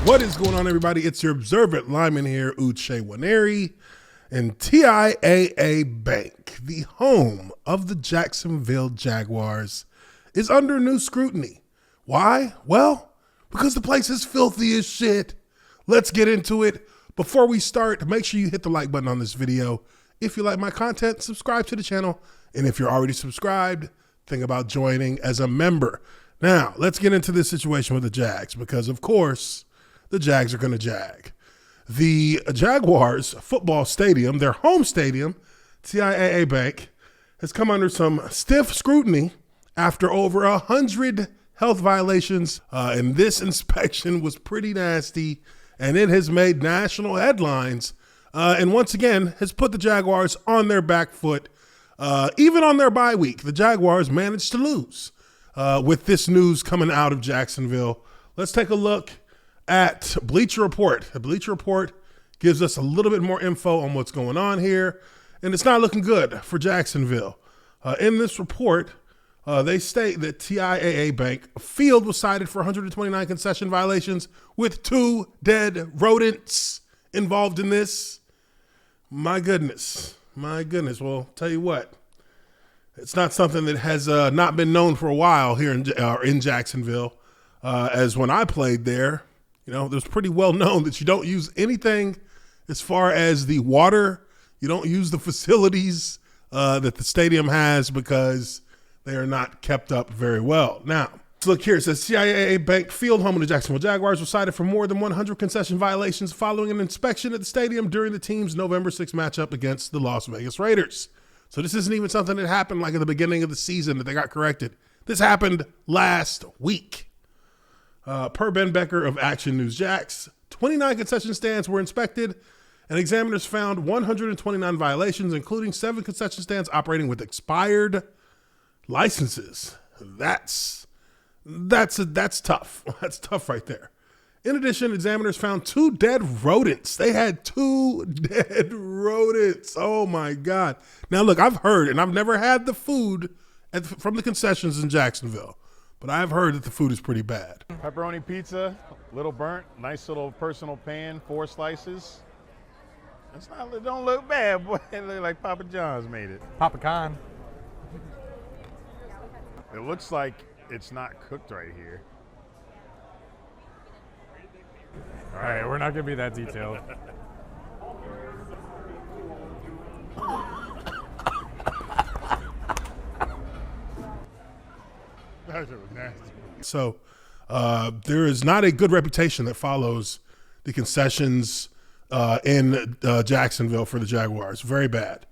What is going on, everybody? It's your observant lineman here, Uche Nwaneri, and TIAA Bank, the home of the Jacksonville Jaguars, is under new scrutiny. Why? Well, because the place is filthy as shit. Let's get into it. Before we start, make sure you hit the like button on this video. If you like my content, subscribe to the channel. And if you're already subscribed, think about joining as a member. Now, let's get into this situation with the Jags because, of course, the Jags are going to jag. The Jaguars football stadium, their home stadium, TIAA Bank, has come under some stiff scrutiny after over 100 health violations. And this inspection was pretty nasty, and it has made national headlines. And once again, has put the Jaguars on their back foot. Even on their bye week, the Jaguars managed to lose with this news coming out of Jacksonville. Let's take a look at Bleacher Report. The Bleacher Report gives us a little bit more info on what's going on here, and it's not looking good for Jacksonville. In this report, they state that TIAA Bank field was cited for 129 concession violations with 2 dead rodents involved in this. My goodness. Well, tell you what, it's not something that has not been known for a while here in Jacksonville. As when I played there, you know, it was pretty well known that you don't use anything as far as the water. You don't use the facilities that the stadium has because they are not kept up very well. Now, let's look here. It says TIAA Bank field home of the Jacksonville Jaguars was cited for more than 100 concession violations following an inspection at the stadium during the team's November 6 matchup against the Las Vegas Raiders. So this isn't even something that happened like at the beginning of the season that they got corrected. This happened last week. Per Ben Becker of Action News Jax, 29 concession stands were inspected, and examiners found 129 violations, including 7 concession stands operating with expired licenses. That's tough. That's tough right there. In addition, examiners found 2 dead rodents. They had 2 dead rodents. Oh my God. Now look, I've heard, and I've never had the food from the concessions in Jacksonville, but I've heard that the food is pretty bad. Pepperoni pizza, little burnt, nice little personal pan, 4 slices. It don't look bad, boy. It look like Papa John's made it. Papa Con. It looks like it's not cooked right here. All right, we're not gonna be that detailed. That shit was nasty. So there is not a good reputation that follows the concessions in Jacksonville for the Jaguars. Very bad.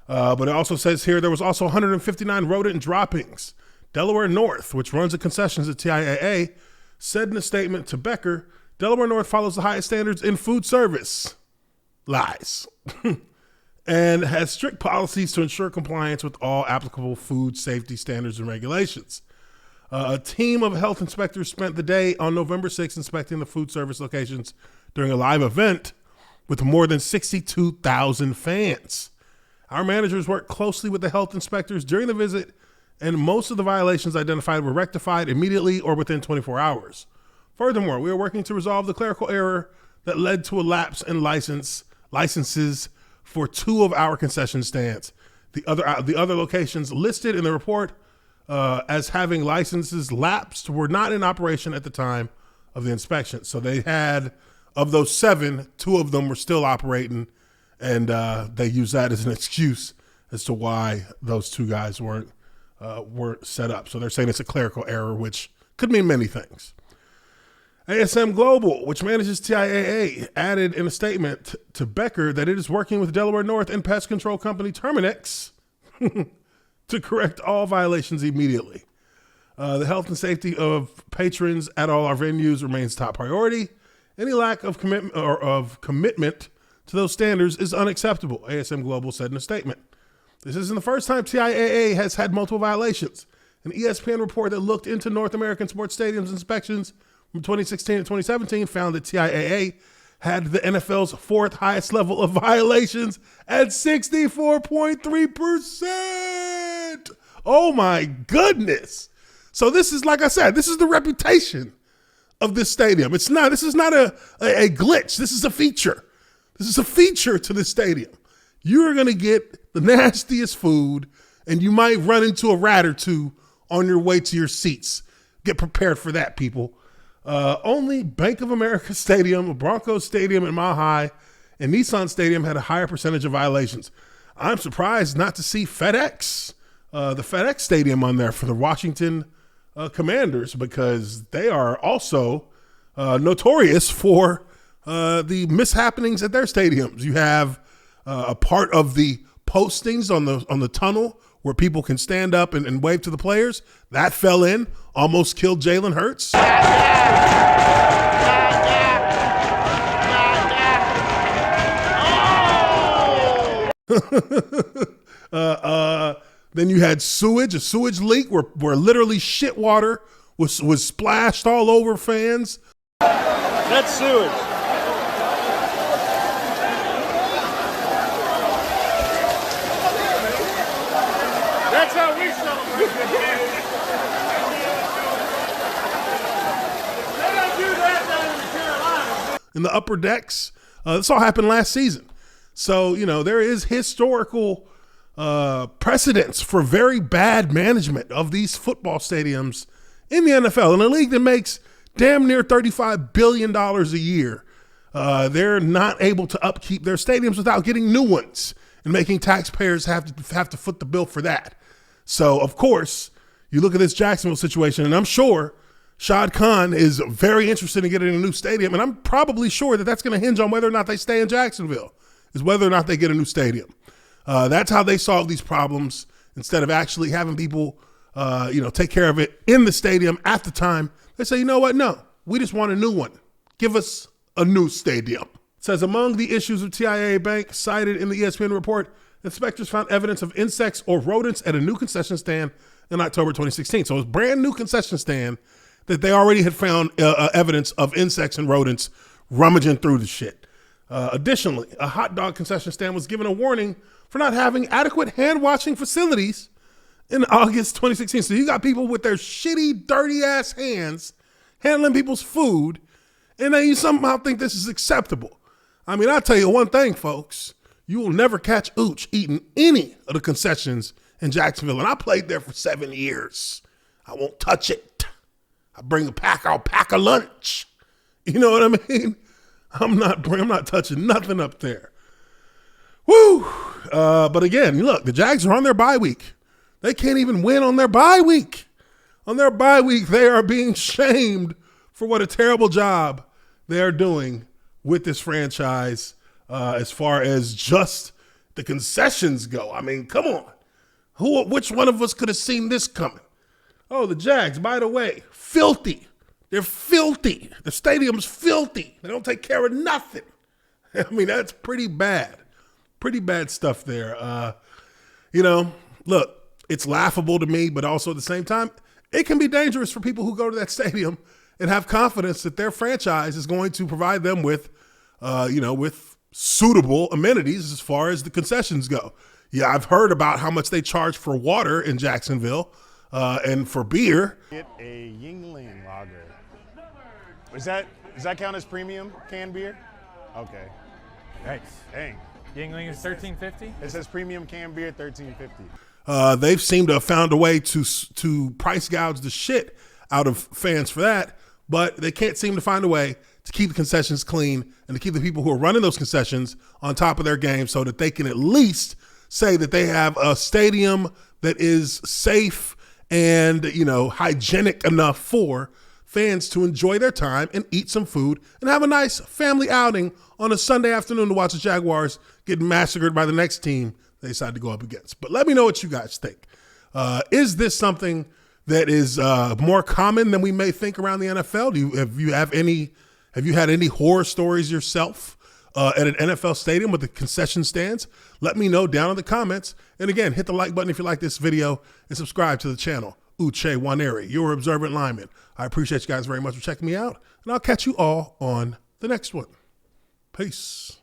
But it also says here there was also 159 rodent droppings. Delaware North, which runs the concessions at TIAA, said in a statement to Becker, Delaware North follows the highest standards in food service. Lies. And has strict policies to ensure compliance with all applicable food safety standards and regulations. A team of health inspectors spent the day on November 6th inspecting the food service locations during a live event with more than 62,000 fans. Our managers worked closely with the health inspectors during the visit, and most of the violations identified were rectified immediately or within 24 hours. Furthermore, we are working to resolve the clerical error that led to a lapse in licenses for 2 of our concession stands. The other locations listed in the report as having licenses lapsed were not in operation at the time of the inspection. So they had, of those 7, 2 of them were still operating, and they used that as an excuse as to why those 2 guys weren't set up. So they're saying it's a clerical error, which could mean many things. ASM Global, which manages TIAA, added in a statement to Becker that it is working with Delaware North and pest control company Terminix to correct all violations immediately. The health and safety of patrons at all our venues remains top priority. Any lack of commitment to those standards is unacceptable, ASM Global said in a statement. This isn't the first time TIAA has had multiple violations. An ESPN report that looked into North American sports stadiums inspections from 2016 to 2017 found that TIAA had the NFL's 4th highest level of violations at 64.3%. Oh my goodness. So this is, like I said, this is the reputation of this stadium. This is not a glitch. This is a feature. This is a feature to this stadium. You're going to get the nastiest food, and you might run into a rat or two on your way to your seats. Get prepared for that, people. Only Bank of America Stadium, Broncos Stadium in Mile High, and Nissan Stadium had a higher percentage of violations. I'm surprised not to see FedEx, the FedEx Stadium on there for the Washington Commanders, because they are also notorious for the mishappenings at their stadiums. You have a part of the postings on the tunnel where people can stand up and wave to the players. That fell in, almost killed Jalen Hurts. Then you had a sewage leak where literally shit water was splashed all over fans. That's sewage. That's how we celebrate. They don't do that down in the Carolinas. In the upper decks, this all happened last season. So, there is historical precedence for very bad management of these football stadiums in the NFL. In a league that makes damn near $35 billion a year, they're not able to upkeep their stadiums without getting new ones and making taxpayers have to foot the bill for that. So, of course, you look at this Jacksonville situation, and I'm sure Shad Khan is very interested in getting a new stadium, and I'm probably sure that that's going to hinge on whether or not they stay in Jacksonville, is whether or not they get a new stadium. That's how they solve these problems. Instead of actually having people, take care of it in the stadium at the time, they say, you know what? No, we just want a new one. Give us a new stadium. It says, among the issues of TIAA Bank cited in the ESPN report, inspectors found evidence of insects or rodents at a new concession stand in October 2016. So it's a brand new concession stand that they already had found evidence of insects and rodents rummaging through the shit. Additionally, a hot dog concession stand was given a warning for not having adequate hand washing facilities in August 2016. So you got people with their shitty, dirty ass hands handling people's food, and then you somehow think this is acceptable. I mean, I'll tell you one thing, folks. You will never catch Uche eating any of the concessions in Jacksonville. And I played there for 7 years. I won't touch it. I'll pack a lunch. You know what I mean? I'm not touching nothing up there. Woo! But again, look, the Jags are on their bye week. They can't even win on their bye week. On their bye week, they are being shamed for what a terrible job they are doing with this franchise as far as just the concessions go. I mean, come on. Which one of us could have seen this coming? Oh, the Jags, by the way, filthy. They're filthy. The stadium's filthy. They don't take care of nothing. I mean, that's pretty bad. Pretty bad stuff there. Look, it's laughable to me, but also at the same time, it can be dangerous for people who go to that stadium and have confidence that their franchise is going to provide them with, with suitable amenities as far as the concessions go. Yeah, I've heard about how much they charge for water in Jacksonville and for beer. Get a Yingling lager. Does that count as premium canned beer? Okay. Nice. Dang. Yingling is $13.50. It says premium canned beer, $13.50. They've seemed to have found a way to price gouge the shit out of fans for that, but they can't seem to find a way to keep the concessions clean and to keep the people who are running those concessions on top of their game so that they can at least say that they have a stadium that is safe and, hygienic enough for fans to enjoy their time and eat some food and have a nice family outing on a Sunday afternoon to watch the Jaguars get massacred by the next team they decide to go up against. But let me know what you guys think. Is this something that is more common than we may think around the NFL? Have you had any horror stories yourself at an NFL stadium with the concession stands? Let me know down in the comments. And again, hit the like button if you like this video and subscribe to the channel. Uche Nwaneri, your observant lineman. I appreciate you guys very much for checking me out, and I'll catch you all on the next one. Peace.